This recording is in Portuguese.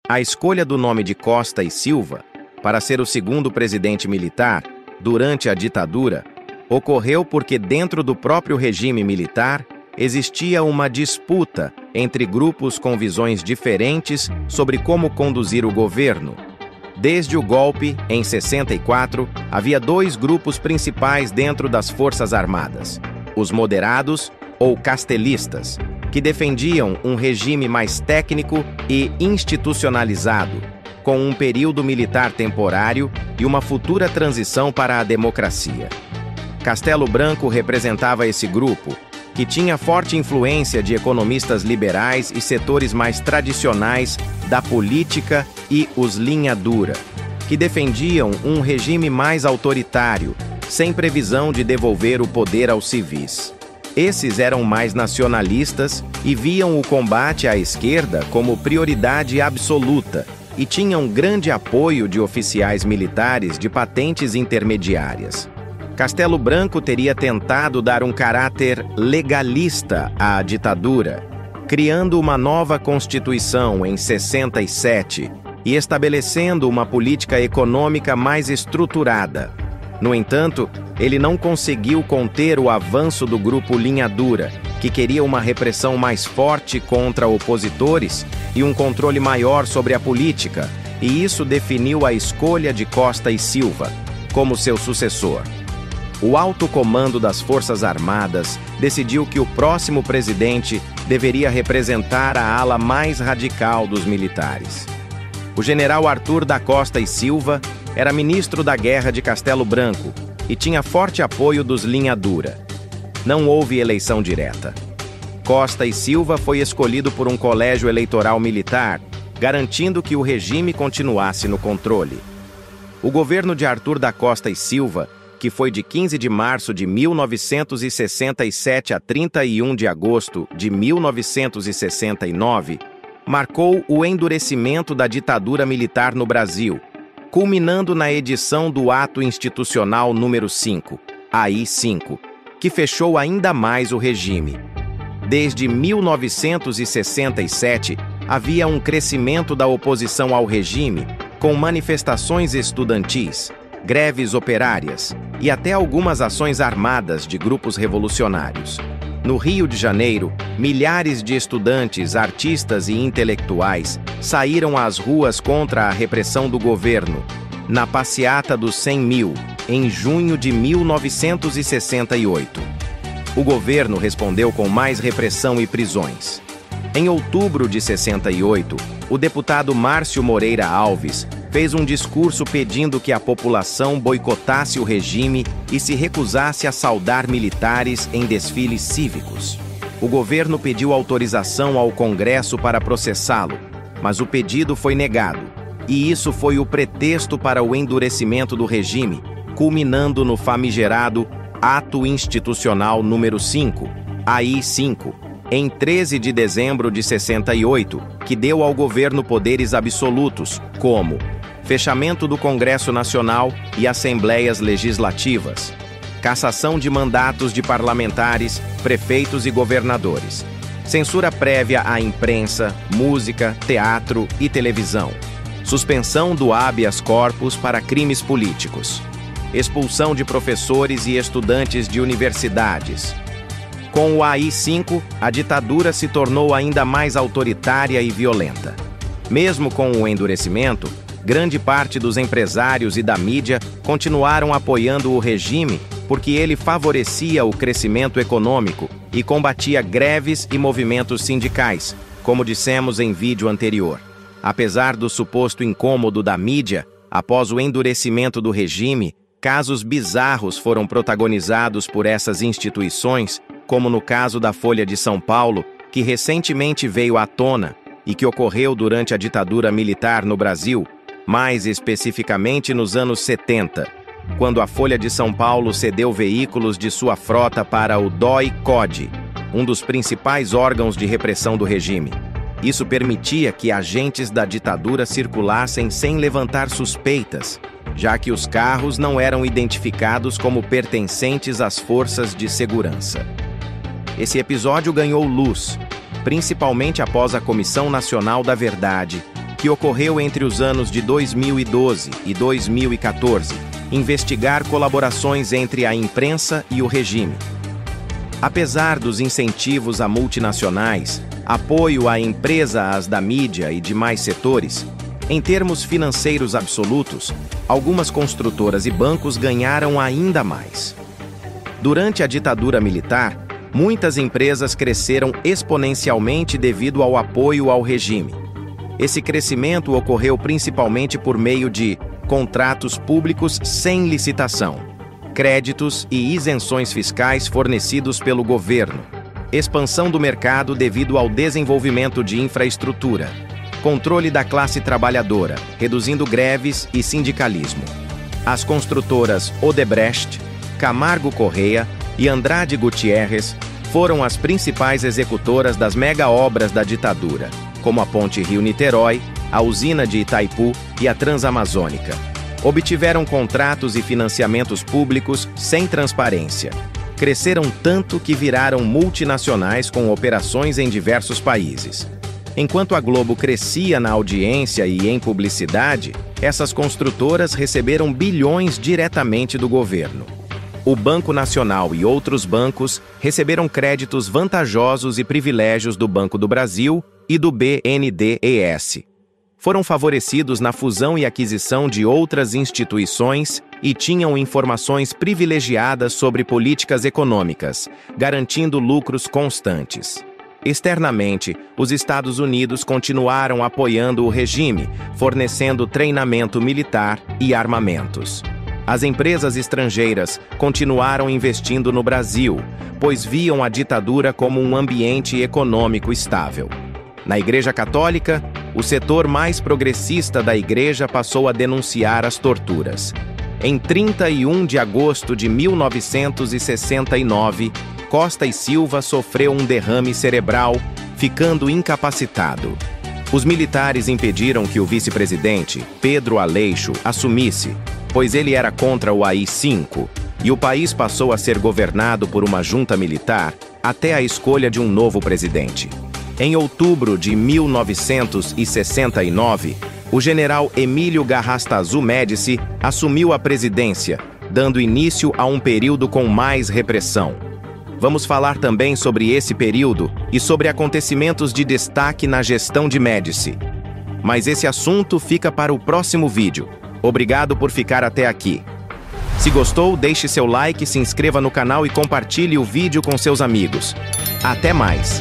A escolha do nome de Costa e Silva para ser o segundo presidente militar durante a ditadura ocorreu porque dentro do próprio regime militar existia uma disputa entre grupos com visões diferentes sobre como conduzir o governo. Desde o golpe, em 64, havia dois grupos principais dentro das Forças Armadas: os moderados ou castelistas, que defendiam um regime mais técnico e institucionalizado, com um período militar temporário e uma futura transição para a democracia. Castelo Branco representava esse grupo, que tinha forte influência de economistas liberais e setores mais tradicionais da política, e os linha dura, que defendiam um regime mais autoritário, sem previsão de devolver o poder aos civis. Esses eram mais nacionalistas e viam o combate à esquerda como prioridade absoluta e tinham grande apoio de oficiais militares de patentes intermediárias. Castelo Branco teria tentado dar um caráter legalista à ditadura, criando uma nova Constituição em 67 e estabelecendo uma política econômica mais estruturada. No entanto, ele não conseguiu conter o avanço do grupo linha dura, que queria uma repressão mais forte contra opositores e um controle maior sobre a política, e isso definiu a escolha de Costa e Silva como seu sucessor. O alto comando das Forças Armadas decidiu que o próximo presidente deveria representar a ala mais radical dos militares. O general Arthur da Costa e Silva era ministro da Guerra de Castelo Branco e tinha forte apoio dos linha dura. Não houve eleição direta. Costa e Silva foi escolhido por um colégio eleitoral militar, garantindo que o regime continuasse no controle. O governo de Arthur da Costa e Silva, que foi de 15 de março de 1967 a 31 de agosto de 1969, marcou o endurecimento da ditadura militar no Brasil, culminando na edição do Ato Institucional número 5, AI-5, que fechou ainda mais o regime. Desde 1967, havia um crescimento da oposição ao regime, com manifestações estudantis, greves operárias e até algumas ações armadas de grupos revolucionários. No Rio de Janeiro, milhares de estudantes, artistas e intelectuais saíram às ruas contra a repressão do governo, na Passeata dos 100 Mil, em junho de 1968. O governo respondeu com mais repressão e prisões. Em outubro de 68, o deputado Márcio Moreira Alves fez um discurso pedindo que a população boicotasse o regime e se recusasse a saudar militares em desfiles cívicos. O governo pediu autorização ao Congresso para processá-lo, mas o pedido foi negado, e isso foi o pretexto para o endurecimento do regime, culminando no famigerado Ato Institucional número 5, AI-5, em 13 de dezembro de 68, que deu ao governo poderes absolutos, como fechamento do Congresso Nacional e assembleias legislativas, cassação de mandatos de parlamentares, prefeitos e governadores, censura prévia à imprensa, música, teatro e televisão, suspensão do habeas corpus para crimes políticos, expulsão de professores e estudantes de universidades. Com o AI-5, a ditadura se tornou ainda mais autoritária e violenta. Mesmo com o endurecimento, grande parte dos empresários e da mídia continuaram apoiando o regime porque ele favorecia o crescimento econômico e combatia greves e movimentos sindicais, como dissemos em vídeo anterior. Apesar do suposto incômodo da mídia, após o endurecimento do regime, casos bizarros foram protagonizados por essas instituições, como no caso da Folha de São Paulo, que recentemente veio à tona e que ocorreu durante a ditadura militar no Brasil, mais especificamente nos anos 70, quando a Folha de São Paulo cedeu veículos de sua frota para o DOI-CODE, um dos principais órgãos de repressão do regime. Isso permitia que agentes da ditadura circulassem sem levantar suspeitas, já que os carros não eram identificados como pertencentes às forças de segurança. Esse episódio ganhou luz, principalmente após a Comissão Nacional da Verdade, que ocorreu entre os anos de 2012 e 2014, investigar colaborações entre a imprensa e o regime. Apesar dos incentivos a multinacionais, apoio a empresas da mídia e demais setores, em termos financeiros absolutos, algumas construtoras e bancos ganharam ainda mais. Durante a ditadura militar, muitas empresas cresceram exponencialmente devido ao apoio ao regime. Esse crescimento ocorreu principalmente por meio de contratos públicos sem licitação, créditos e isenções fiscais fornecidos pelo governo, expansão do mercado devido ao desenvolvimento de infraestrutura, controle da classe trabalhadora, reduzindo greves e sindicalismo. As construtoras Odebrecht, Camargo Corrêa e Andrade Gutierrez foram as principais executoras das mega-obras da ditadura, como a Ponte Rio-Niterói, a usina de Itaipu e a Transamazônica. Obtiveram contratos e financiamentos públicos sem transparência. Cresceram tanto que viraram multinacionais com operações em diversos países. Enquanto a Globo crescia na audiência e em publicidade, essas construtoras receberam bilhões diretamente do governo. O Banco Nacional e outros bancos receberam créditos vantajosos e privilégios do Banco do Brasil e do BNDES. Foram favorecidos na fusão e aquisição de outras instituições e tinham informações privilegiadas sobre políticas econômicas, garantindo lucros constantes. Externamente, os Estados Unidos continuaram apoiando o regime, fornecendo treinamento militar e armamentos. As empresas estrangeiras continuaram investindo no Brasil, pois viam a ditadura como um ambiente econômico estável. Na Igreja Católica, o setor mais progressista da Igreja passou a denunciar as torturas. Em 31 de agosto de 1969, Costa e Silva sofreu um derrame cerebral, ficando incapacitado. Os militares impediram que o vice-presidente, Pedro Aleixo, assumisse, pois ele era contra o AI-5, e o país passou a ser governado por uma junta militar até a escolha de um novo presidente. Em outubro de 1969, o general Emílio Garrastazu Médici assumiu a presidência, dando início a um período com mais repressão. Vamos falar também sobre esse período e sobre acontecimentos de destaque na gestão de Médici. Mas esse assunto fica para o próximo vídeo. Obrigado por ficar até aqui. Se gostou, deixe seu like, se inscreva no canal e compartilhe o vídeo com seus amigos. Até mais!